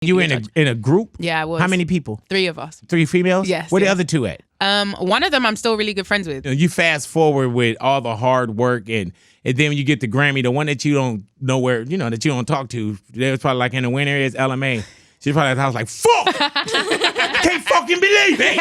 You were in a group? Yeah, I was. How many people? 3 of us. 3 females? Yes. Where the other 2 at? One of them I'm still really good friends with. You fast forward with all the hard work and then when you get the Grammy, the one that you don't know where, that you don't talk to, they was probably like in the winter is LMA. She's probably at the house like, fuck! Can't fucking believe it!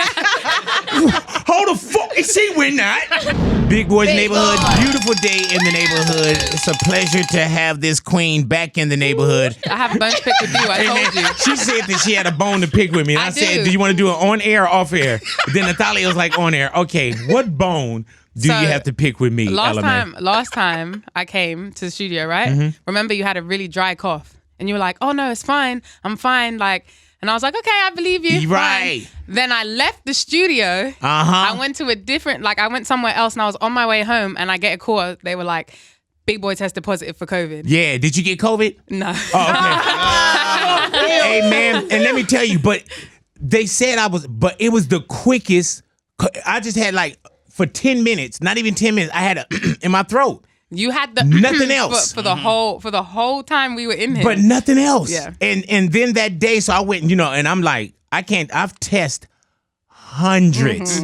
Hold the fuck! See, we're not. Big Boy's neighborhood, beautiful day in the neighborhood. It's a pleasure to have this queen back in the neighborhood. I have a bone to pick with you, I told you. She said that she had a bone to pick with me. And I said, do you want to do it on air or off air? Then Natalia was like, on air. Okay, what bone do you have to pick with me, Last time I came to the studio, right? Remember you had a really dry cough. And you were like, oh no, it's fine. I'm fine. And I was like, okay, I believe you. Right. Fine. Then I left the studio. I went to a different, I went somewhere else and I was on my way home and I get a call. They were like, Big Boy tested positive for COVID. Yeah. Did you get COVID? No. Oh, okay. Hey, man. And let me tell you, but they said but it was the quickest. I just had for 10 minutes, not even 10 minutes, I had in my throat. You had the nothing else for the whole time we were in here, but nothing else. Yeah, and then that day, so I went, and I'm like, I can't. I've tested hundreds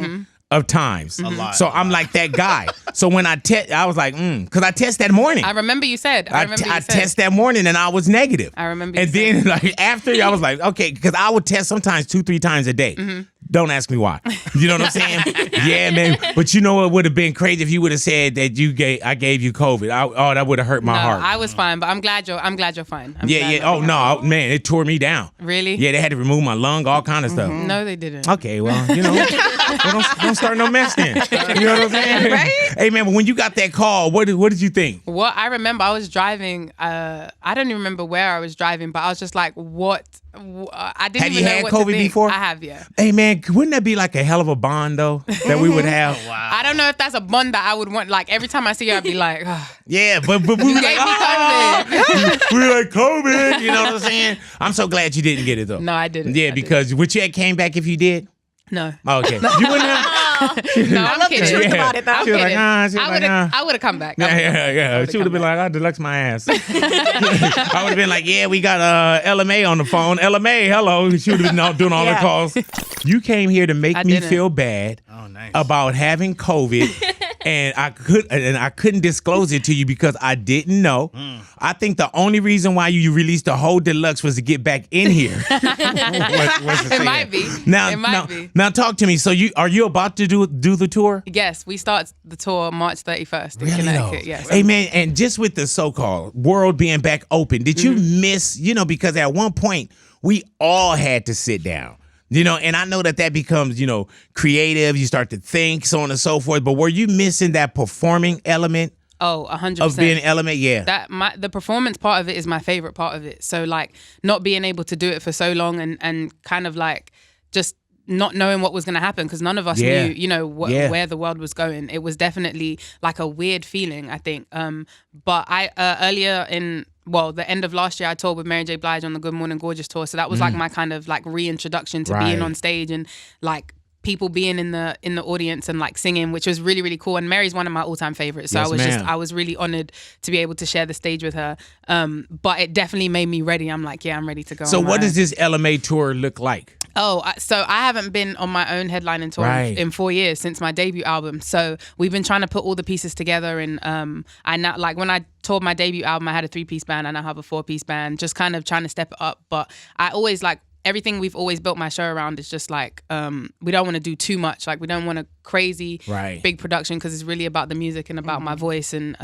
of times, a lot. So I'm like that guy. So when I test, I was like, because I test that morning. I remember you said. I test that morning and I was negative. I remember. And then after, I was like, okay, because I would test sometimes 2-3 times a day. Don't ask me why. You know what I'm saying? Yeah, man. But you know what would have been crazy if you would have said that I gave you COVID. That would have hurt my heart. I was fine, but I'm glad you're fine. Oh no, man, it tore me down. Really? Yeah, they had to remove my lung, all kind of stuff. No, they didn't. Okay, well, don't start no mess then. You know what I'm saying? Right? Hey man, but when you got that call, what did you think? Well, I remember I was driving. I don't even remember where I was driving, but I was just like, what? I didn't even know what to think. Have you had COVID before? I have, yeah. Hey man, wouldn't that be like a hell of a bond though that we would have? Wow. I don't know if that's a bond that I would want. Every time I see her, I'd be like, yeah, but we were like, we were like COVID. You know what I'm saying? I'm so glad you didn't get it though. No, I didn't. Yeah, because would you have came back if you did? No. Oh, okay. You wouldn't have? No, I'm kidding. She was about it though. She was like, I would have come back. Yeah. She would have been like, I deluxe my ass. I would have been like, yeah, we got LMA on the phone. LMA, hello. She would have been doing all the calls. You came here to make me feel bad about having COVID. And I couldn't disclose it to you because I didn't know. I think the only reason why you released the whole deluxe was to get back in here. It might be. Now talk to me. So are you about to do the tour? Yes, we start the tour March 31st in really Connecticut. Though? Yes. Hey man, and just with the so-called world being back open, did you miss? Because at one point we all had to sit down. And I know that becomes, creative. You start to think, so on and so forth. But were you missing that performing element? Oh, 100%. Of being an element, yeah. The performance part of it is my favorite part of it. So not being able to do it for so long and kind of just not knowing what was going to happen because none of us knew, where the world was going. It was definitely a weird feeling, I think. But I earlier in the end of last year, I toured with Mary J. Blige on the Good Morning Gorgeous tour. So that was my kind of reintroduction to being on stage and people being in the audience and singing, which was really, really cool. And Mary's one of my all-time favorites. So I was really honored to be able to share the stage with her. But it definitely made me ready. I'm like, yeah, I'm ready to go. So what does this LMA tour look like? So I haven't been on my own headlining tour in 4 years since my debut album. So we've been trying to put all the pieces together. And I now, when I toured my debut album, I had a 3-piece band. I now have a 4-piece band, just kind of trying to step it up. But I always everything we've always built my show around is just we don't want to do too much. We don't want a crazy big production because it's really about the music and about my voice and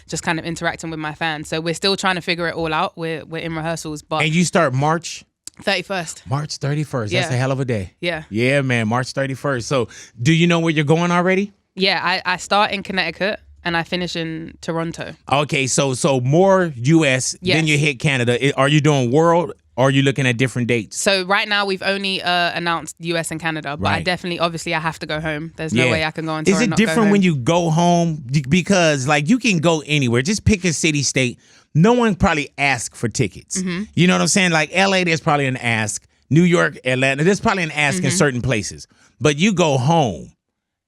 just kind of interacting with my fans. So we're still trying to figure it all out. We're in rehearsals. But and you start March 31st. March 31st. That's a hell of a day. Yeah. Yeah, man. March 31st. So do you know where you're going already? Yeah, I start in Connecticut and I finish in Toronto. Okay, so more US, then you hit Canada. Are you doing world? Or are you looking at different dates? So right now we've only announced US and Canada, but I definitely, obviously I have to go home. There's no way I can go on tour. Is it different when you go home? Because you can go anywhere. Just pick a city, state. No one probably asks for tickets. You know what I'm saying? LA, there's probably an ask. New York, Atlanta, there's probably an ask in certain places. But you go home,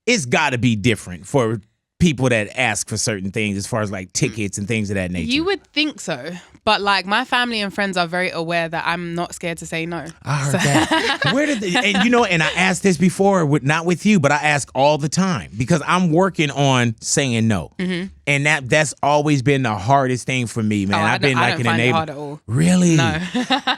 it's got to be different for people that ask for certain things as far as tickets and things of that nature. You would think so, But like my family and friends are very aware that I'm not scared to say no. I heard that. Where did and you know, and I asked this before, not with you, but I ask all the time because I'm working on saying no. Mm-hmm. And that's always been the hardest thing for me, man. I don't find it hard at all. Really? No.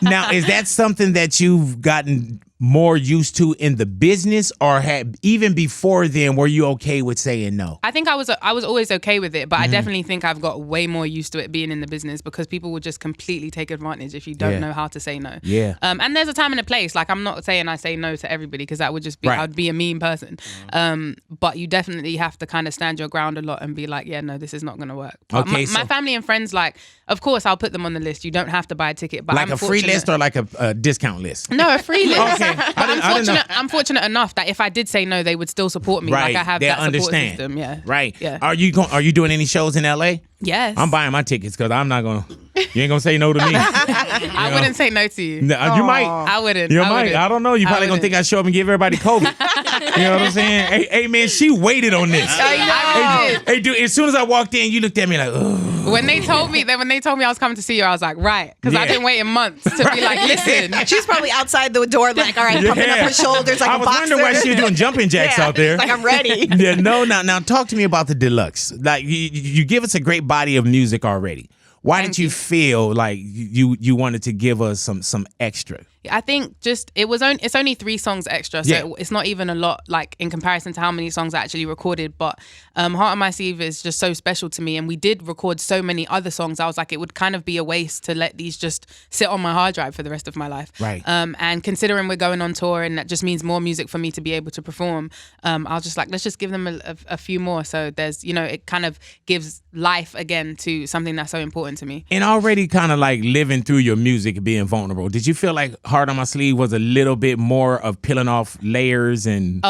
Now, is that something that you've gotten more used to in the business, or had even before then were you okay with saying no? I think I was always okay with it, but I definitely think I've got way more used to it being in the business because people will just completely take advantage if you don't know how to say no. Yeah. And there's a time and a place. Like I'm not saying I say no to everybody because that would just be I'd be a mean person. But you definitely have to kind of stand your ground a lot and be like, yeah, no, this is not going to work. But okay, my family and friends, like, of course I'll put them on the list. You don't have to buy a ticket, but like a free list or like a discount list? No, a free list. Okay. I'm fortunate enough that if I did say no, they would still support me. Right. Like I have They'll that support understand. system. Yeah. Right. Yeah. Are you doing any shows in LA? Yes. I'm buying my tickets because I'm not going to. You ain't going to say no to me. I wouldn't say no to you. No, you might. I wouldn't. You might. I don't know. You probably going to think I show up and give everybody COVID. You know what I'm saying? Hey, man, she waited on this. I Hey, dude, as soon as I walked in, you looked at me like, ugh. When they told me I was coming to see you, I was like, right. Because I've been waiting months to be like, listen. She's probably outside the door like, all right, pumping up her shoulders like a boxer. I was wondering why she was doing jumping jacks out there. Like, I'm ready. Yeah, no, now talk to me about the Deluxe. Like, you give us a great body of music already. Why did you feel like you wanted to give us some extra? I think just it's only 3 songs extra, so it's not even a lot like in comparison to how many songs I actually recorded. But Heart on My Sleeve is just so special to me, and we did record so many other songs. I was like, it would kind of be a waste to let these just sit on my hard drive for the rest of my life. Right. And considering we're going on tour, and that just means more music for me to be able to perform, I was just like, let's just give them a few more. So there's, it kind of gives life again to something that's so important to me. And already kind of like living through your music, being vulnerable. Did you feel like Heart on My Sleeve was a little bit more of peeling off layers and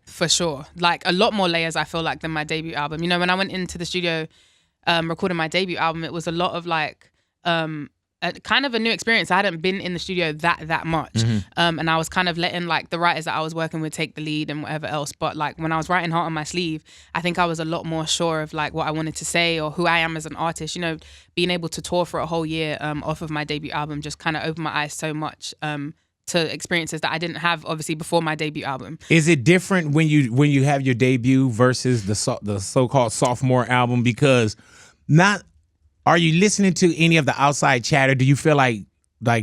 for sure, like a lot more layers I feel like than my debut album. When I went into the studio recording my debut album, it was a lot of like kind of a new experience. I hadn't been in the studio that much, and I was kind of letting like the writers that I was working with take the lead and whatever else. But like when I was writing Heart on My Sleeve, I think I was a lot more sure of like what I wanted to say or who I am as an artist. Being able to tour for a whole year off of my debut album just kind of opened my eyes so much to experiences that I didn't have obviously before my debut album. Is it different when you have your debut versus the so-called sophomore album? Because are you listening to any of the outside chatter? Do you feel like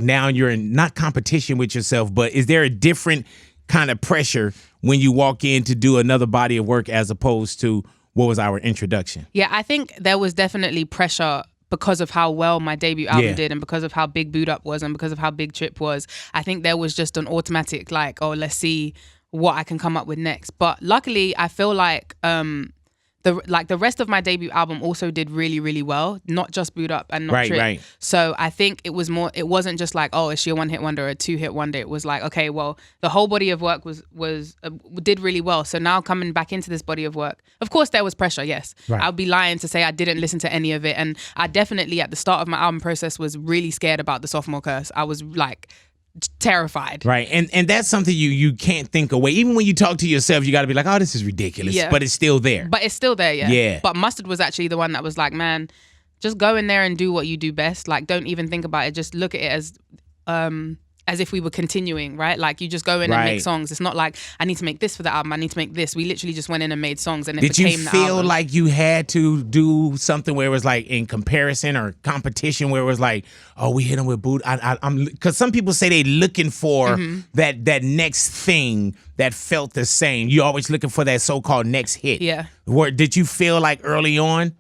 now you're in not competition with yourself, but is there a different kind of pressure when you walk in to do another body of work as opposed to what was our introduction? Yeah, I think there was definitely pressure because of how well my debut album did and because of how big Boot Up was and because of how big Trip was. I think there was just an automatic like, oh, let's see what I can come up with next. But luckily, I feel like the rest of my debut album also did really, really well. Not just Boot Up and not Trip. Right. So I think it wasn't just like, oh, is she a one-hit wonder or a two-hit wonder? It was like, okay, well, the whole body of work did really well. So now coming back into this body of work, of course there was pressure, yes. Right. I'd be lying to say I didn't listen to any of it. And I definitely, at the start of my album process, was really scared about the sophomore curse. I was like terrified. Right. And that's something you can't think away. Even when you talk to yourself, you got to be like, oh, this is ridiculous. Yeah. But it's still there. Yeah. But Mustard was actually the one that was like, man, just go in there and do what you do best. Like, don't even think about it. Just look at it as if we were continuing, right? Like, you just go in and make songs. It's not like, I need to make this for the album. I need to make this. We literally just went in and made songs, and it became the album. Did you feel like you had to do something where it was like in comparison or competition where it was like, oh, we hit them with Boot? Because some people say they looking for that next thing that felt the same. You always looking for that so-called next hit. Yeah. Did you feel like early on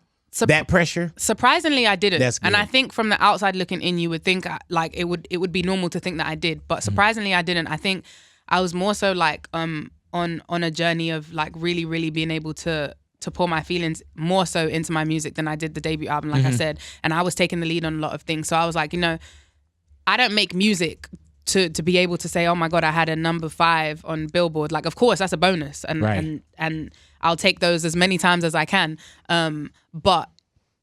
that pressure? Surprisingly, I didn't. That's good. And I think from the outside looking in, you would think like it would be normal to think that I did, but surprisingly, I didn't. I think I was more so like on a journey of like really, really being able to pour my feelings more so into my music than I did the debut album, like I said. And I was taking the lead on a lot of things. So I was like, I don't make music to be able to say, oh my God, I had a number 5 on Billboard. Like, of course, that's a bonus. And I'll take those as many times as I can. But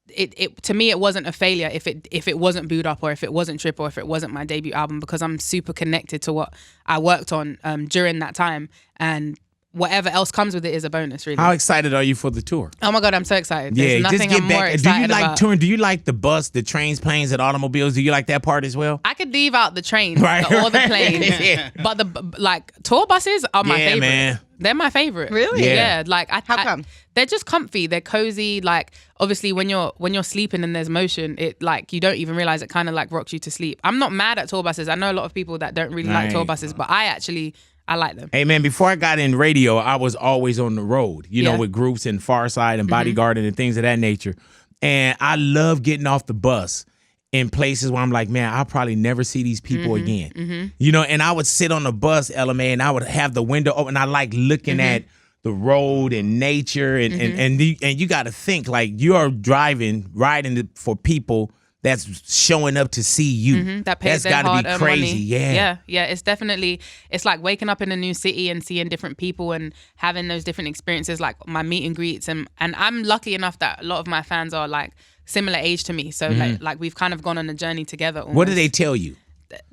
it to me, it wasn't a failure if it wasn't Boot Up or if it wasn't Trip or if it wasn't my debut album, because I'm super connected to what I worked on during that time. And whatever else comes with it is a bonus, really. How excited are you for the tour? Oh my God, I'm so excited. Yeah, There's nothing I'm more excited Do you like about. touring? Do you like the bus, the trains, planes, and automobiles? Do you like that part as well? I could leave out the trains Right, or the planes, but the tour buses are my favorite. Man. They're my favorite. Really? Yeah. Like How come? They're just comfy. They're cozy. Like obviously when you're sleeping and there's motion, it like you don't even realize it kind of like rocks you to sleep. I'm not mad at tour buses. I know a lot of people that don't really like tour buses, but I like them. Hey man, before I got in radio, I was always on the road, you know, Yeah. with groups and Farside and Bodyguarding and things of that nature. And I love getting off the bus in places where I'm like, man, I'll probably never see these people again. You know, and I would sit on the bus, LMA, and I would have the window open. I like looking at the road and nature and you got to think like you are riding for people that's showing up to see you. That pays That's their gotta be hard-earned crazy. money. Yeah. It's like waking up in a new city and seeing different people and having those different experiences, like my meet and greets. And I'm lucky enough that a lot of my fans are like similar age to me. So like we've kind of gone on a journey together. Almost. What do they tell you?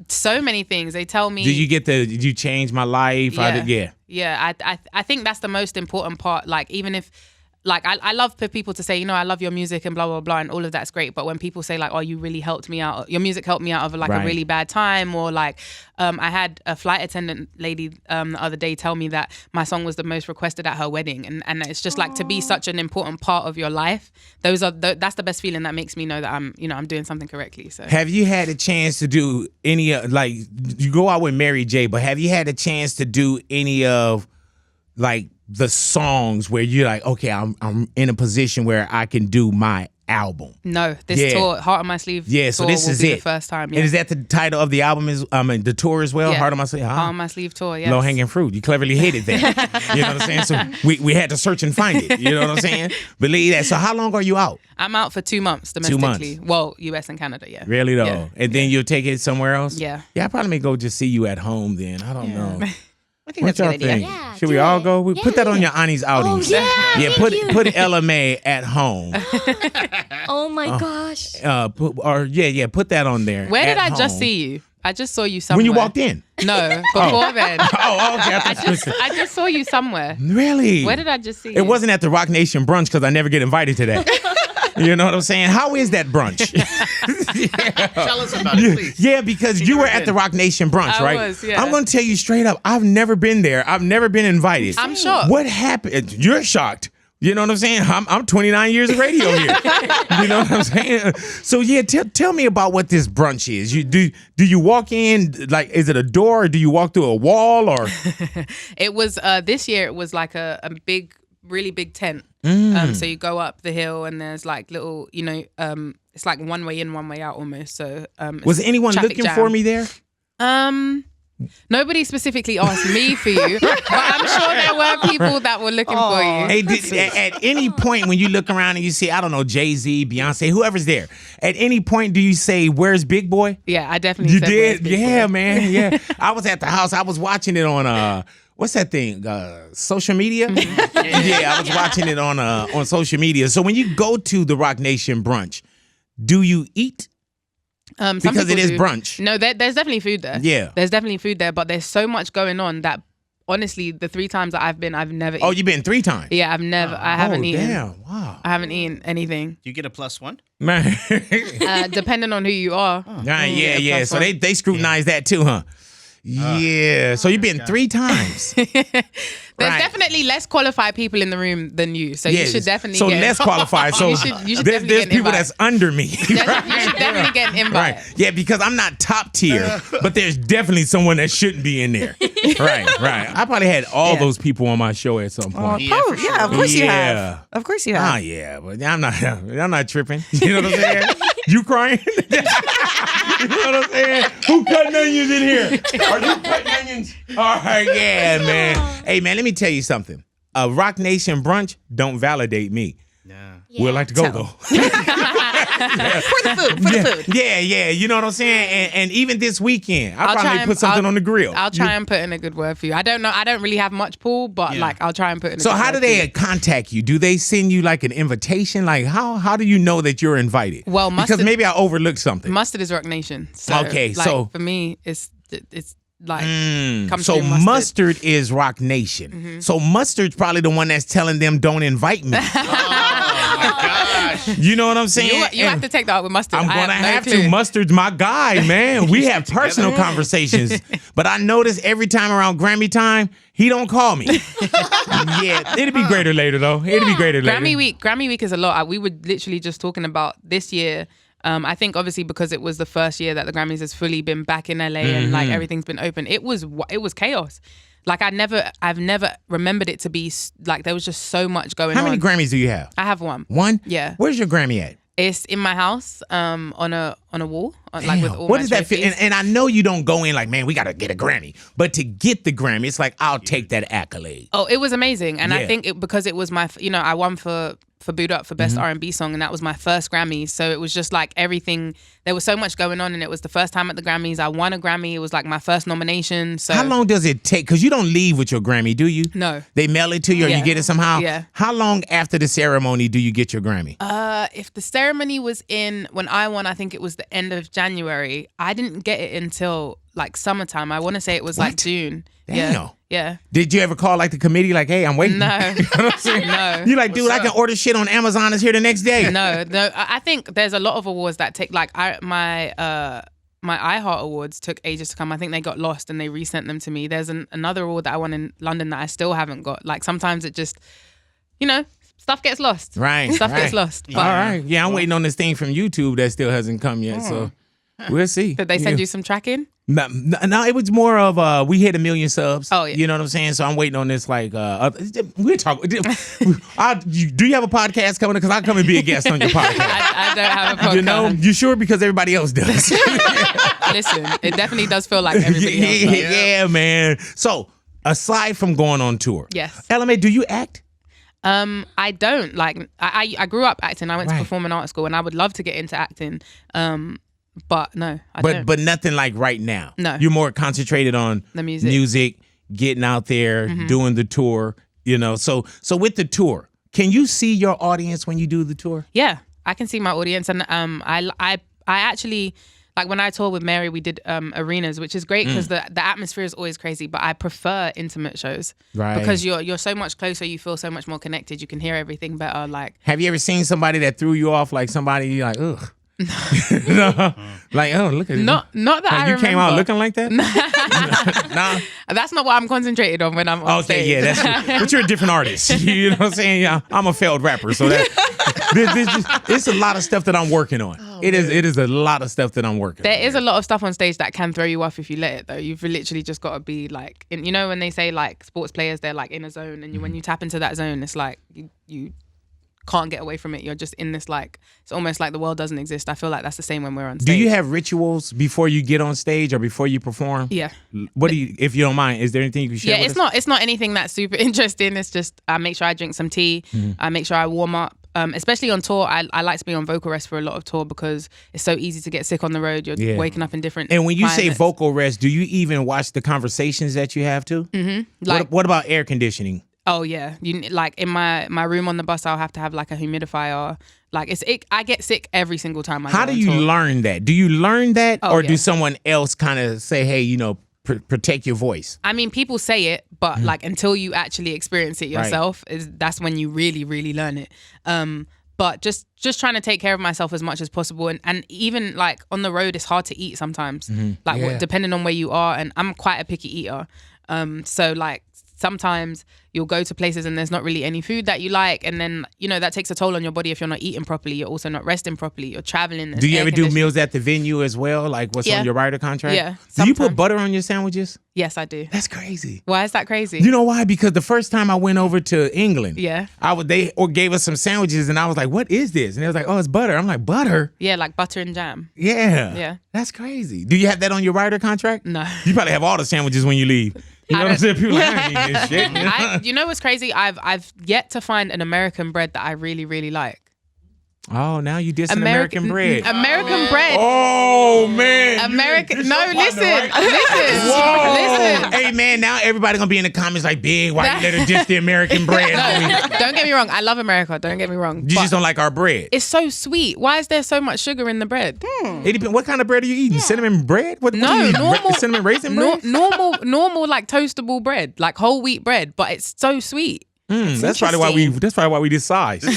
So many things. They tell me. Did you change my life? Yeah. I think that's the most important part. Like even if. Like, I love for people to say, you know, I love your music and blah, blah, blah, and all of that's great. But when people say, like, oh, you really helped me out, your music helped me out of, like, a really bad time, or, like, I had a flight attendant lady the other day tell me that my song was the most requested at her wedding. And it's just, like, to be such an important part of your life, that's the best feeling that makes me know that I'm doing something correctly. So, have you had a chance to do any, like, you go out with Mary J., but have you had a chance to do any of, like, the songs where you're like, okay, I'm in a position where I can do my album? No, this tour, Heart on My Sleeve. Yeah, so this is it. The first time. Yeah. And is that the title of the album? The tour as well? Yeah. Heart on My Sleeve. Heart on My Sleeve tour. Yeah. Low hanging fruit. You cleverly hit it there. You know what I'm saying? So we had to search and find it. You know what I'm saying? Believe that. So how long are you out? I'm out for 2 months domestically. 2 months. Well, US and Canada. Yeah. Really though? Yeah. And then you'll take it somewhere else? Yeah. Yeah, I probably may go just see you at home then. I don't know. I think What that's a y'all good idea. think? Yeah, Should do we all it. go? We put that on your Annie's outings. Oh, yeah, put thank you. put LMA at home. Oh my gosh. Put that on there. Where did at I just home. see you? I just saw you somewhere. When you walked in? No, before then. Oh, okay. I just saw you somewhere. Really? Where did I just see you? It wasn't at the Rock Nation brunch because I never get invited to that. You know what I'm saying? How is that brunch? Tell us about it, please. Yeah, because you were at the Rock Nation brunch, I right? was, yeah. I'm going to tell you straight up, I've never been there. I've never been invited. I'm shocked. What happened? You're shocked. You know what I'm saying? I'm 29 years of radio here. You know what I'm saying? So yeah, tell me about what this brunch is. Do you walk in, like, is it a door or do you walk through a wall or? It was this year. It was like a big, really big tent. So you go up the hill and there's like little, it's like one way in, one way out almost. So Was it's anyone traffic looking jam. for me there? Nobody specifically asked me for you, but I'm sure there were people that were looking for you. Hey, at any point when you look around and you see, I don't know, Jay-Z, Beyonce, whoever's there, at any point do you say, where's Big Boy? Yeah, I definitely You said, did? "Where's Big Yeah, Boy?" man. Yeah. I was at the house. I was watching it on what's that thing? Social media? Yeah, I was watching it on social media. So when you go to the Rock Nation brunch, do you eat? Some Because it people is do. brunch. No, there's definitely food there. Yeah. There's definitely food there, but there's so much going on that honestly, the 3 times that I've been, I've never Oh, eaten. you've been 3 times? Yeah, I haven't eaten. Damn. Wow. I haven't eaten anything. You get a +1? Man. Depending on who you are. Yeah. plus So one. they scrutinize that too, huh? Yeah. So you've been 3 times. There's Right. definitely less qualified people in the room than you, so you Yes. should definitely So get less qualified. So You should there's definitely get an people invite. that's under me. You should definitely get an invite. Right. Yeah, because I'm not top tier, but there's definitely someone that shouldn't be in there. Right. I probably had all those people on my show at some point. Yeah, for sure. Yeah, of course you Yeah. have. Of course you Oh have. yeah, but I'm not tripping. You know what I'm saying? You crying? You know what I'm saying? Who cutting onions in here? Are you cutting onions? All right, yeah, man. Hey man, let me tell you something. A Rock Nation brunch don't validate me. Yeah. We'd like to go though. For the food. Yeah. You know what I'm saying? And even this weekend, I'll I'll probably try and- put something I'll- on the grill. I'll try and put in a good word for you. I don't know. I don't really have much pull, but like I'll try and put in a So good how word do for they you. contact you? Do they send you like an invitation? Like how do you know that you're invited? Well, because Mustard- maybe I overlooked something. Mustard is Rock Nation. So, Okay, like, so- for me, it's like comes so through Mustard is Rock Nation. So Mustard's probably the one that's telling them don't invite me. Oh my gosh. You know what I'm saying? You have to take that out with Mustard. I'm gonna have to. Mustard's my guy, man. We have personal conversations, but I notice every time around Grammy time, he don't call me. Yeah, it'll be greater later though. It'll be greater later. Grammy week is a lot. We were literally just talking about this year. I think obviously because it was the first year that the Grammys has fully been back in LA and like everything's been open. It was chaos. Like I've never remembered it to be like there was just so much going on. How many Grammys do you have? I have one. One? Yeah. Where's your Grammy at? It's in my house, on a wall, like with all what my does that feel? trophies. And I know you don't go in like, man, we gotta get a Grammy. But to get the Grammy, it's like I'll take that accolade. Oh, it was amazing, and Yeah. I think because it was my, I won for Boot Up for Best R&B Song, and that was my first Grammy. So it was just like everything. There was so much going on, and it was the first time at the Grammys. I won a Grammy. It was like my first nomination. So How long does it take? Because you don't leave with your Grammy, do you? No. They mail it to you, or you Yeah. get it somehow. Yeah. How long after the ceremony do you get your Grammy? If the ceremony was when I won, I think it was the end of January. I didn't get it until like summertime. I want to say it was like June. Damn. Yeah. Did you ever call like the committee, like, hey, I'm waiting? No. You know what I'm saying? No. You're like, dude, I can order shit on Amazon. It's here the next day. No. I think there's a lot of awards that take my iHeart Awards took ages to come. I think they got lost and they resent them to me. There's another award that I won in London that I still haven't got. Like sometimes it just, stuff gets lost. Right. Stuff right. gets lost. But All right. Yeah, I'm waiting on this thing from YouTube that still hasn't come yet. So we'll see. did they send you some tracking? No, it was more of we hit 1 million subs. Oh, yeah. You know what I'm saying? So I'm waiting on this. Like, we'll talk. Do you have a podcast coming? Because I'll come and be a guest on your podcast. I don't have a podcast. You know, you sure? Because everybody else does. Listen, it definitely does feel like everybody else does. Yeah, man. So aside from going on tour, Yes. LMA, do you act? I don't. Like, I grew up acting. I went to Right. performing arts school, and I would love to get into acting. But no, I don't. But nothing like right now. No. You're more concentrated on The music. getting out there, doing the tour. You know, so with the tour, can you see your audience when you do the tour? Yeah, I can see my audience, and I actually, like when I toured with Mary, we did arenas, which is great because the atmosphere is always crazy. But I prefer intimate shows, Right. Because you're so much closer, you feel so much more connected, you can hear everything better. Like, Have you ever seen somebody that threw you off, like somebody you're like, ugh? No. Like, oh, look at it. not that I You remember. came out looking like that? Nah. That's not what I'm concentrated on when I'm on Okay, stage. yeah, that's true. But you're a different artist. You know what I'm saying? Yeah, I'm a failed rapper, so it's a lot of stuff that I'm working on. It is a lot of stuff that I'm working on. There is a lot of stuff on stage that can throw you off if you let it, though. You've literally just got to be like, when they say like sports players, they're like in a zone, and when you tap into that zone, it's like you can't get away from it. You're just in this, like, it's almost like the world doesn't exist. I feel like that's the same when we're on stage. Do you have rituals before you get on stage or before you perform? Yeah. What do you, if you don't mind, is there anything you can share Yeah, with us? it's not anything that's super interesting. It's just I make sure I drink some tea. I make sure I warm up. Especially on tour, I like to be on vocal rest for a lot of tour because it's so easy to get sick on the road. You're waking up in different And when you say climates. vocal rest, do you even watch the conversations that you have too? Like- what about air conditioning? Oh yeah, like in my room on the bus, I'll have to have like a humidifier. Like I get sick every single time I How go do on you tour. learn that? Do you learn that, Oh, or yeah. do someone else kind of say, "Hey, protect your voice"? I mean, people say it, but like until you actually experience it yourself, that's when you really, really learn it. But just trying to take care of myself as much as possible, and even like on the road, it's hard to eat sometimes. Like depending on where you are, and I'm quite a picky eater. So like sometimes you'll go to places and there's not really any food that you like, and then that takes a toll on your body if you're not eating properly. You're also not resting properly. You're traveling. Do you ever do meals at the venue as well? Like what's on your writer contract? Yeah, Do you put sometimes. butter on your sandwiches? Yes, I do. That's crazy. Why is that crazy? You know why? Because the first time I went over to England, Yeah. they gave us some sandwiches, and I was like, "What is this?" And they was like, "Oh, it's butter." I'm like, "Butter?" Yeah, like butter and jam. Yeah. Yeah. That's crazy. Do you have that on your writer contract? No. You probably have all the sandwiches when you leave. You know what I'm saying? People like, I ain't eating this shit. You know what's crazy? I've yet to find an American bread that I really, really like. Oh, now you dissing American bread. American bread. Oh man. American. This No, your partner, listen. right? Listen. Whoa. Listen. Hey, man, now everybody gonna be in the comments like, Big, why you let her diss the American bread? No, don't get me wrong. I love America. Don't get me wrong. You just don't like our bread. It's so sweet. Why is there so much sugar in the bread? It depends. What kind of bread are you eating? Cinnamon bread? What do you eat? Normal cinnamon raisin bread? Normal like toastable bread, like whole wheat bread, but it's so sweet. That's probably why we this size. We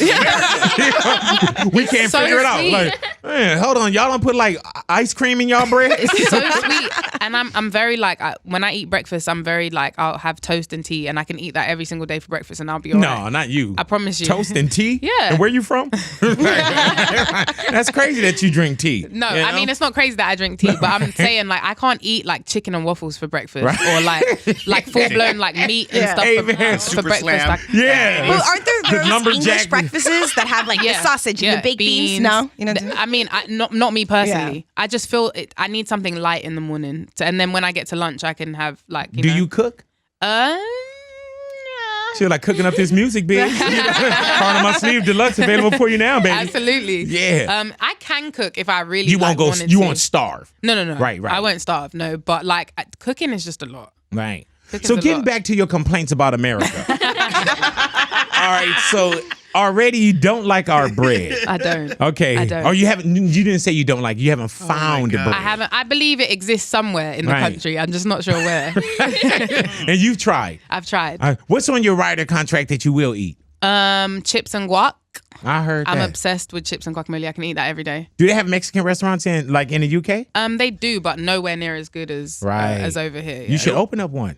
can't so figure it out. sweet. Like, man, hold on, y'all don't put like ice cream in y'all bread? It's so sweet, and I'm very like when I eat breakfast, I'm very like I'll have toast and tea, and I can eat that every single day for breakfast, and I'll be alright. No, not you. I promise you. Toast and tea? Yeah. And where you from? That's crazy that you drink tea. No, you know? I mean it's not crazy that I drink tea, but I'm saying like I can't eat like chicken and waffles for breakfast or like full blown like meat and stuff for breakfast. Slam. Like, Yeah. Well, aren't there those lumberjack- English breakfasts that have like the sausage and the baked beans? No, you know. I mean, not me personally. I just feel I need something light in the morning, and then when I get to lunch, I can have like. Do you cook? She like cooking up this music, Big. Part of my sleeve, Deluxe available for you now, baby. Absolutely. Yeah. I can cook if I really. You won't wanted You to. won't starve. No. Right. I won't starve. No, but like cooking is just a lot. Right. Cooking's So a getting lot. back to your complaints about America. All right. So already you don't like our bread. I don't. Okay. I don't. Or you didn't say you don't like. You haven't found the God. bread. I haven't. I believe it exists somewhere in the Right. country. I'm just not sure where. And you've tried. I've tried. What's on your rider contract that you will eat? Chips and guac. I heard I'm that. obsessed with chips and guacamole. I can eat that every day. Do they have Mexican restaurants in the UK? They do, but nowhere near as good as as over here. You should open up one.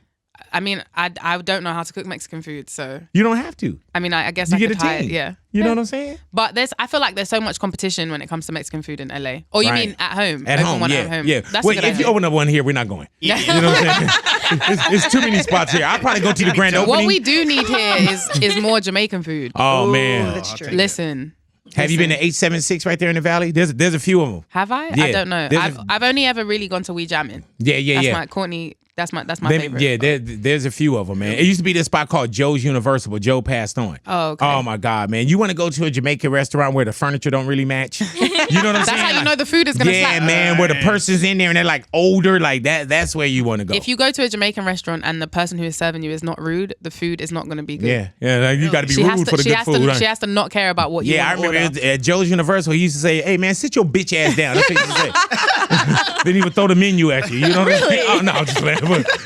I mean, I don't know how to cook Mexican food, so You don't have to. I mean, I guess You I get could a try it. team. Yeah, You know what I'm saying? but I feel like there's so much competition when it comes to Mexican food in LA. Or you Right. mean at home? At Open home, one yeah, at home. yeah. That's Wait, a good if you idea. open up one here, we're not going. You know what I'm saying? It's too many spots here. I'll probably go to the grand opening. What we do need here is more Jamaican food. Oh man, That's true. Listen. have you been to 876 right there in the valley? There's a few of them. Have I? Yeah. I don't know. There's I've only ever really gone to Wee Jammin'. Yeah. That's my Courtney. That's my favorite. Yeah, there's a few of them, man. It used to be this spot called Joe's Universal, but Joe passed on. Oh, okay. Oh my God, man! You want to go to a Jamaican restaurant where the furniture don't really match? You know what I'm That's saying? how you know the food is gonna yeah, slap. man. Where the person's in there and they're like older, like that. That's where you want to go. If you go to a Jamaican restaurant and the person who is serving you is not rude, the food is not going to be good. yeah, like, you got to be She has rude to, for the she good has food. to, right? she has to not care about what you Yeah, I want to remember order. at Joe's Universal, he used to say, "Hey man, sit your bitch ass down." That's what he used to say. Then he would throw the menu at you. You know what I'm saying? Oh no, I'm just playing.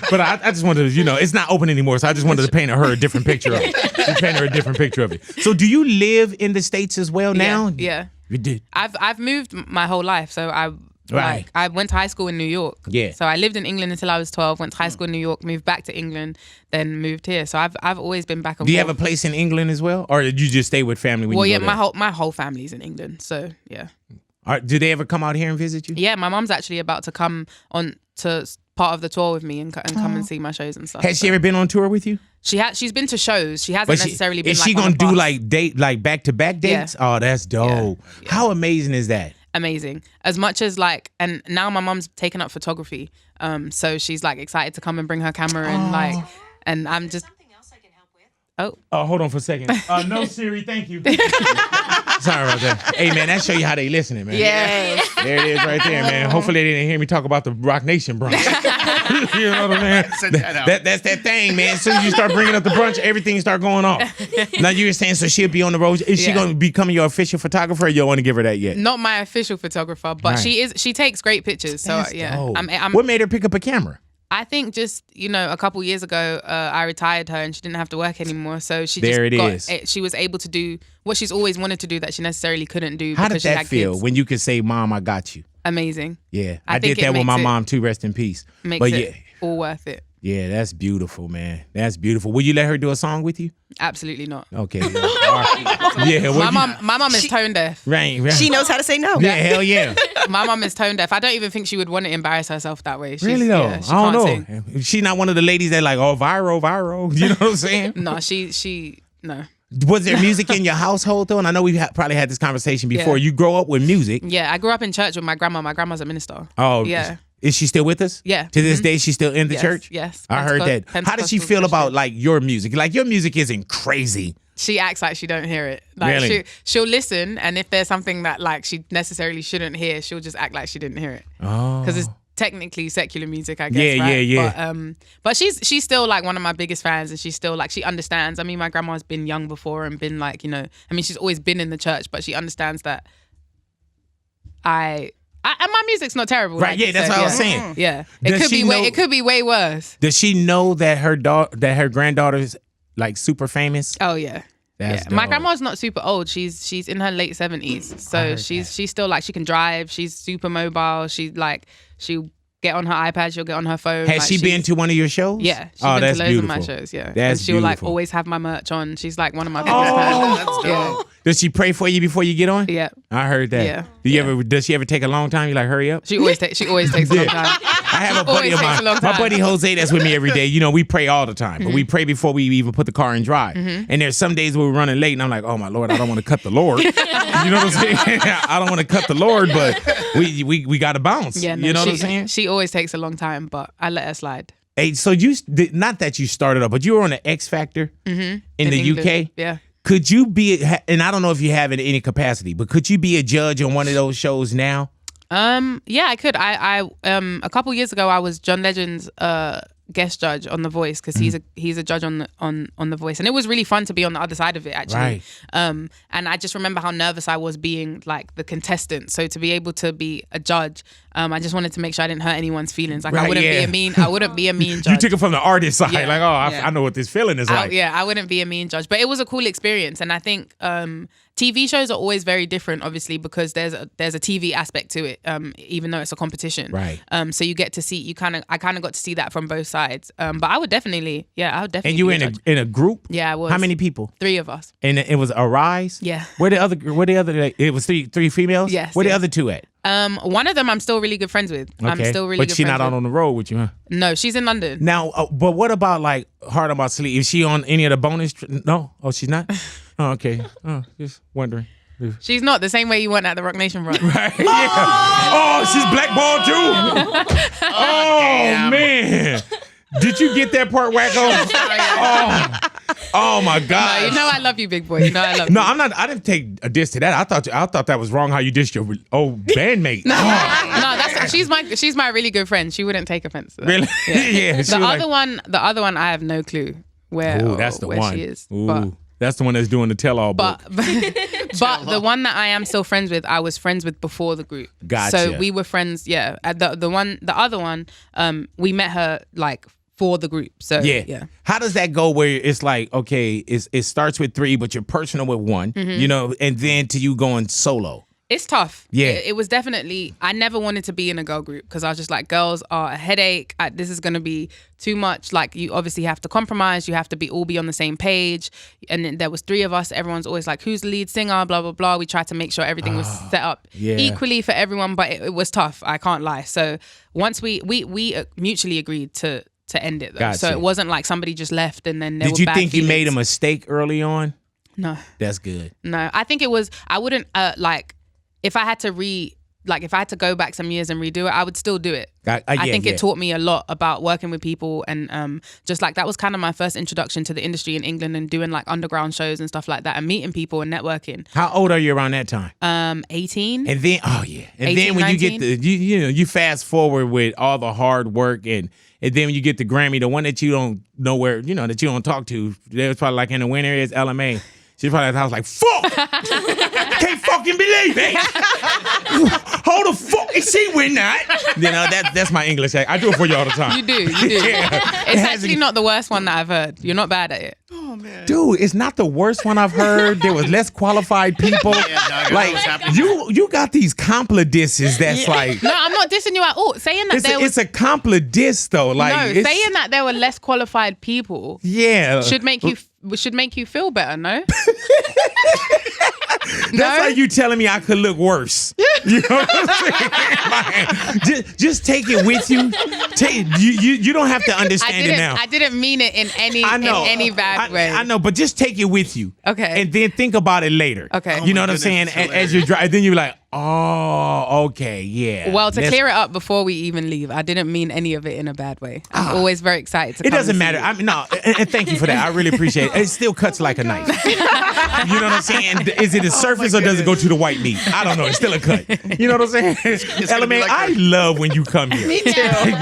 But I just wanted to, it's not open anymore, so I just wanted to paint her a different picture of it. Just paint her a different picture of it. So, do you live in the States as well now? Yeah. You did. I've moved my whole life, so Right. I went to high school in New York. Yeah. So I lived in England until I was 12. Went to high school in New York, moved back to England, then moved here. So I've always been back and forth. Do you have a place in England as well, or did you just stay with family when Well, you yeah, go there? my whole family's in England. So yeah. Do they ever come out here and visit you? Yeah, my mom's actually about to come on to part of the tour with me and come and see my shows and stuff. Has she ever been on tour with you? She's been to shows. She hasn't necessarily been. Is like, she on gonna a do bus. like back to back dates? Oh, that's dope. Yeah. How amazing is that? Amazing. As much as like, and now my mom's taken up photography. So she's like excited to come and bring her camera and like, and I'm just. Oh, hold on for a second. No, Siri, thank you. Sorry about that. Hey, man, that show you how they listening, man. Yes. There it is right there, man. Hopefully they didn't hear me talk about the Rock Nation brunch. You know what I'm saying? Send that out. That's that thing, man. As soon as you start bringing up the brunch, everything start going off. Now you were saying, so she'll be on the road. Is she Yeah. going to become your official photographer, or you don't want to give her that yet? Not my official photographer, but Right. she takes great pictures. So That's yeah. dope. I'm, What made her pick up a camera? I think just, a couple years ago, I retired her and she didn't have to work anymore. So she There it just is. she was able to do what she's always wanted to do that she necessarily couldn't do How did because she that had feel kids. when you could say, "Mom, I got you"? Amazing. Yeah, I I think did it that with makes my it- mom too. Rest in peace. Makes But it all worth it. yeah, that's beautiful, man. That's beautiful. Will you let her do a song with you? Absolutely not. Okay. Yeah. All right. Yeah. well, My mom is tone deaf. Right. She knows how to say no. Yeah. Hell yeah. My mom is tone deaf. I don't even think she would want to embarrass herself that way. She's, Really though. yeah, she I don't can't know. sing. She's not one of the ladies that like, oh, viral. You know what I'm saying? No, she no. Was there music in your household though? And I know we've probably had this conversation before. Yeah. You grow up with music. Yeah, I grew up in church with my grandma. My grandma's a minister. Oh, yeah. Is she still with us? Yeah. To this day, she's still in the Yes, church? yes. I heard that. How does she Pentecostal feel about Christian. like your music? Like your music isn't crazy. She acts like she don't hear it. Like Really? she'll listen, and if there's something that like she necessarily shouldn't hear, she'll just act like she didn't hear it. Oh. Because technically secular music, I guess. But she's still like one of my biggest fans, and she's still like, she understands. I mean, my grandma's been young before and been like, you know, I mean, she's always been in the church, but she understands that and my music's not terrible. Right? Like that's what I was saying. Yeah, it could be way worse. Does she know that her granddaughter's like super famous? Oh yeah. That's my grandma's not super old. She's in her late 70s. So she's still like, she can drive. She's super mobile. She'll get on her iPad. She'll get on her phone. Has she been to one of your shows? Yeah, she's been to loads of my shows. Yeah, and she'll like always have my merch on. She's like one of my biggest fans. That's dope. Does she pray for you before you get on? Yeah, I heard that. Yeah. Does she ever take a long time? You like, hurry up? She always takes a long time. I have a buddy of mine, my buddy Jose, that's with me every day. You know, we pray all the time, but we pray before we even put the car in drive. And there's some days where we're running late, and I'm like, oh my Lord, I don't want to cut the Lord. You know what I'm saying? I don't want to cut the Lord, but we got to bounce. Yeah, no, you know what I'm saying? She always takes a long time, but I let her slide. Hey, so not that you started up, but you were on the X Factor in the England. UK. Yeah. Could you be, and I don't know if you have it in any capacity, but could you be a judge on one of those shows now? Yeah, I could. I a couple years ago, I was John Legend's guest judge on The Voice, because he's a judge on The Voice, and it was really fun to be on the other side of it, actually. Right. And I just remember how nervous I was being like the contestant. So to be able to be a judge, I just wanted to make sure I didn't hurt anyone's feelings. Like I wouldn't be a mean judge. You took it from the artist side, like, I know what this feeling is like. I wouldn't be a mean judge, but it was a cool experience, and I think TV shows are always very different, obviously, because there's a TV aspect to it, even though it's a competition. Right. So you get to see, I kind of got to see that from both sides. But I would definitely. And you were in a group? Yeah, I was. How many people? 3 of us. And it was Arise? Yeah. Where the other? It was three females? Yes. Where the other 2 at? One of them I'm still really good friends with. Okay. I'm still really good friends with. But she's not out on the road with you, huh? No, she's in London. Now, but what about like Hard About Sleep? Is she on any of the bonus? No? Oh, she's not? Oh, okay. Oh, just wondering. She's not, the same way you weren't at the Rock Nation run. Right. Yeah. Oh, she's blackballed too. Oh, man. Did you get that part, Wacko? Oh my God! No, you know I love you, big boy. You know I love you. No, I'm not. I didn't take a diss to that. I thought that was wrong how you dissed your old bandmate. No, she's my really good friend. She wouldn't take offense to that. Really? Yeah. Yeah. The other one, I have no clue where she is. Ooh, but that's the one that's doing the tell-all book. But the one that I am still friends with, I was friends with before the group. Gotcha. So we were friends. Yeah. The other one, we met her like for the group. So yeah. How does that go where it's like, okay, it starts with 3, but you're personal with 1, you know, and then to you going solo? It's tough. Yeah. It was definitely, I never wanted to be in a girl group, because I was just like, girls are a headache. This is going to be too much. Like, you obviously have to compromise. You have to all be on the same page. And then there was 3 of us. Everyone's always like, who's the lead singer? Blah, blah, blah. We tried to make sure everything was set up equally for everyone, but it was tough. I can't lie. So once we mutually agreed to end it, though. Gotcha. So it wasn't like somebody just left and then there were Did you bad think feelings. you made a mistake early on? No. That's good. No, I think it was, I wouldn't, if I had to go back some years and redo it, I would still do it. I think it taught me a lot about working with people, and just like that was kind of my first introduction to the industry in England, and doing like underground shows and stuff like that, and meeting people and networking. How old are you around that time? 18. And then 18, then when 19? You get you fast forward with all the hard work, and then when you get the Grammy, the one that you don't know where, that you don't talk to, they was probably like in the winter is LMA. She's probably at the house like, fuck! Can't fucking believe it! How the fuck is she win that? That's my English. I do it for you all the time. You do. Yeah. It's actually not the worst one that I've heard. You're not bad at it. Oh man, dude, it's not the worst one I've heard. There was less qualified people. You got these compla disses. That's like, no, I'm not dissing you at all. Saying that it's a compla diss though. Like, saying that there were less qualified people. Yeah, should make you feel better. No. That's like you telling me I could look worse. You know what I'm saying? just take it with you. You don't have to understand it now. I didn't mean it in any bad way. I know, but just take it with you. Okay. And then think about it later. Okay. You know what I'm saying? As you drive, then you're like, oh, okay, yeah. Well, to clear it up before we even leave, I didn't mean any of it in a bad way. I'm always very excited to come. It doesn't matter. And thank you for that. I really appreciate it. It still cuts like a knife. You know what I'm saying? Is it a surface or does it go to the white meat? I don't know. It's still a cut. You know what I'm saying? Ella May, I love when you come here. Me too.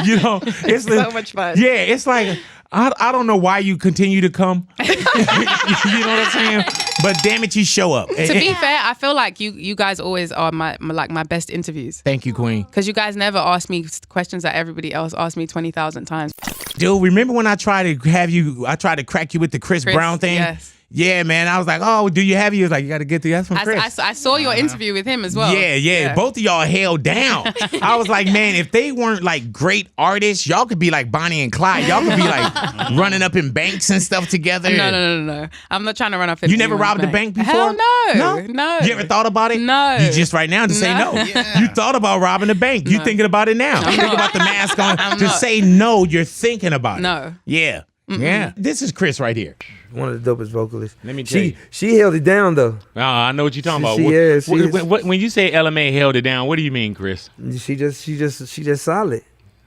You know, it's So much fun. Yeah, it's like I don't know why you continue to come. You know what I'm saying? But damn it, you show up. To be fair, I feel like you guys always are my best interviews. Thank you, Queen. Because you guys never ask me questions that everybody else asked me 20,000 times. Dude, remember when I tried to crack you with the Chris Brown thing? Yes. Yeah, man. I was like, oh, do you have you? Was like, you got to get that's from Chris. I saw your interview with him as well. Yeah. Both of y'all held down. I was like, man, if they weren't like great artists, y'all could be like Bonnie and Clyde. Y'all could be like running up in banks and stuff together. No. I'm not trying to run up in You never robbed a bank before? Hell no. No. You ever thought about it? No. You just right now to say no. Yeah. You thought about robbing a bank. You thinking about it now. You think about the mask on. To say no, you're thinking about it. No. Yeah. Yeah. This is Chris right here. One of the dopest vocalists. Let me tell you. She held it down though. I know what you're talking about. She is. When you say LMA held it down, what do you mean, Chris? She just solid.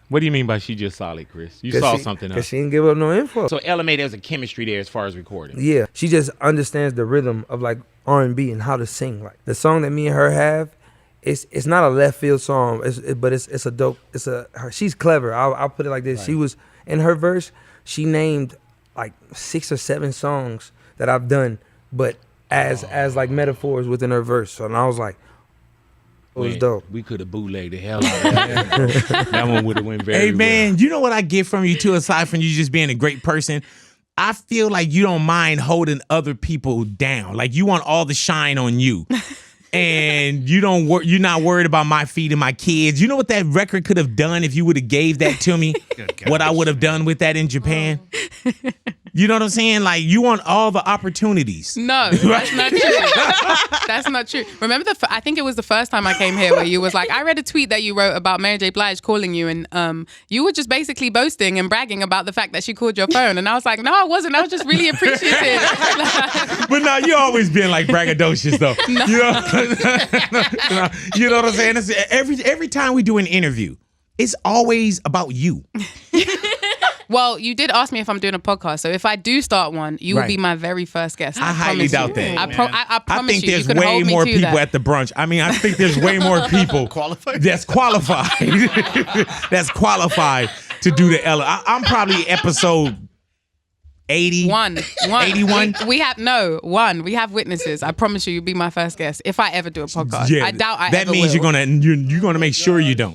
What do you mean by she just solid, Chris? You saw something else. Cause she didn't give up no info. So LMA, there's a chemistry there as far as recording. Yeah, she just understands the rhythm of like R&B and how to sing. Like the song that me and her have, it's not a left field song. But it's a dope. She's clever. I'll put it like this. Right. She was in her verse. She named like 6 or 7 songs that I've done, but as like metaphors within her verse. So and I was like, it was dope. We could have bootlegged the hell out of that. That one would have went very well. Hey man, you know what I get from you too, aside from you just being a great person? I feel like you don't mind holding other people down. Like you want all the shine on you. And you're not worried about my feeding my kids. You know what that record could have done if you would have gave that to me? What I would have done with that in Japan? You know what I'm saying? Like you want all the opportunities. No, that's not true. That's not true. Remember I think it was the first time I came here where you was like, I read a tweet that you wrote about Mary J. Blige calling you, and you were just basically boasting and bragging about the fact that she called your phone. And I was like, no, I wasn't. I was just really appreciative. But no, you always been like braggadocious though. No. You know what I'm saying? It's every time we do an interview, it's always about you. Well, you did ask me if I'm doing a podcast, so if I do start one, you will be my very first guest. I highly doubt that. I promise I think you. there's You can way hold me more to people that. at the brunch. I mean, I think there's way more people that's qualified. That's qualified to do the Ella. I'm probably episode 81. We have witnesses. I promise you, you'll be my first guest if I ever do a podcast. Yeah, I doubt I that ever means will. you're gonna make sure you don't.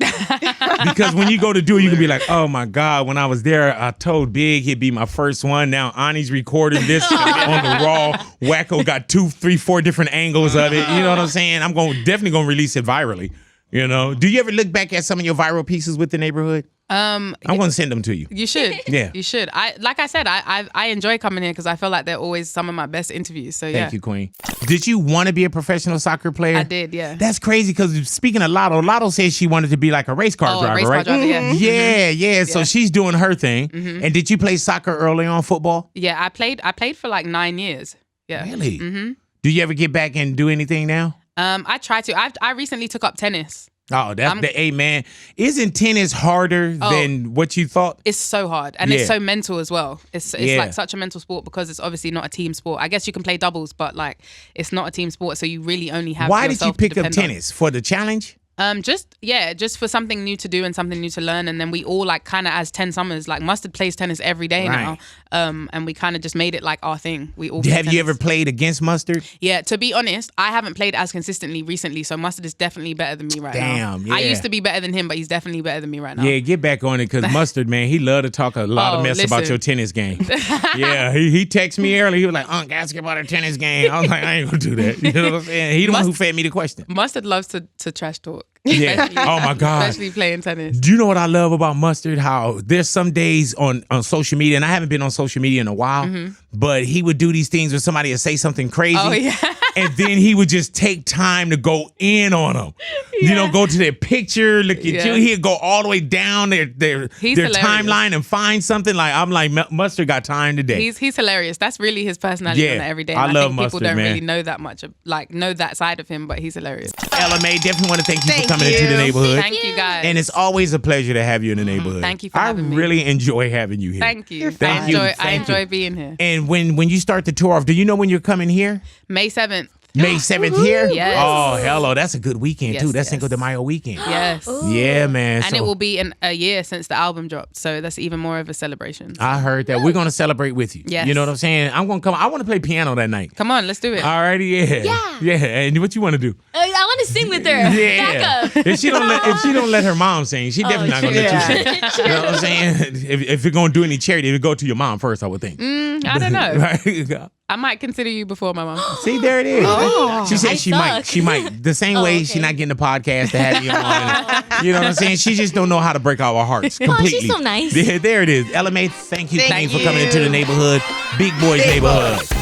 Because when you go to do it, you can be like, oh my God, when I was there, I told Big he'd be my first one. Now Ani's recording this on the raw. Wacko got 2, 3, 4 different angles of it. You know what I'm saying? I'm definitely gonna release it virally. You know? Do you ever look back at some of your viral pieces with the neighborhood? I'm gonna send them to you. You should. Yeah. You should. Like I said, I enjoy coming here because I feel like they're always some of my best interviews. So yeah. Thank you, Queen. Did you want to be a professional soccer player? I did, yeah. That's crazy because speaking of Latto said she wanted to be like a race car driver, a race right? car driver, yeah. Yeah. So she's doing her thing. And did you play soccer early on, football? Yeah, I played for like 9 years. Yeah. Really? Do you ever get back and do anything now? I try to. I recently took up tennis. Oh, that's the man. Isn't tennis harder than what you thought? It's so hard. And it's so mental as well. It's like such a mental sport because it's obviously not a team sport. I guess you can play doubles, but like it's not a team sport, so you really only have Why did you yourself pick to up depend on. tennis? For the challenge? Just for something new to do and something new to learn. And then we all like kind of as 10 summers, like Mustard plays tennis every day now. And we kind of just made it like our thing. We all Have you ever played against Mustard? Yeah, to be honest, I haven't played as consistently recently, so Mustard is definitely better than me right now. Damn, yeah. I used to be better than him, but he's definitely better than me right now. Yeah, get back on it because Mustard, man, he love to talk a lot of mess about your tennis game. Yeah, he texted me earlier. He was like, ask about her tennis game. I was like, I ain't gonna do that. You know what I'm saying? He the one who fed me the question. Mustard loves to trash talk. Yeah. Oh my God. Especially playing tennis. Do you know what I love about Mustard? How there's some days on social media, and I haven't been on social media in a while, but he would do these things where somebody would say something crazy. Oh, yeah. And then he would just take time to go in on them. Yeah. You know, go to their picture, look at you. He'd go all the way down their timeline and find something. Like I'm like, Mustard got time today. He's hilarious. That's really his personality on every day. I love think Mustard, people don't man. really know that much, know that side of him, but he's hilarious. LMA, definitely want to thank you for coming into the neighborhood. Thank you guys. And it's always a pleasure to have you in the neighborhood. Thank you for having me. I really enjoy having you here. Thank you. Thank you. I enjoy being here. And when you start the tour off, do you know when you're coming here? May 7th. May 7th here? Yes. Oh, hello. That's a good weekend, Yes, too. That's yes. Cinco de Mayo weekend. Yes. Yeah, man. And it will be a year since the album dropped, so that's even more of a celebration. I heard that. We're going to celebrate with you. Yes. You know what I'm saying? I'm going to come. I want to play piano that night. Come on, let's do it. Alrighty, yeah. And what you want to do? I want to sing with her. Yeah. Back up. If she don't let her mom sing, she definitely not gonna let you sing. You know what I'm saying? If you're gonna do any charity, it would go to your mom first, I would think. I don't know. Right? I might consider you before my mom. See, there it is. She said she might. suck. She might. The same way she not getting the podcast to have you on. You know what I'm saying? She just don't know how to break our hearts completely. she's so nice. There it is. LMA, thank you, Thank Queen, for coming into the neighborhood. Big Boy's Big neighborhood. Boy.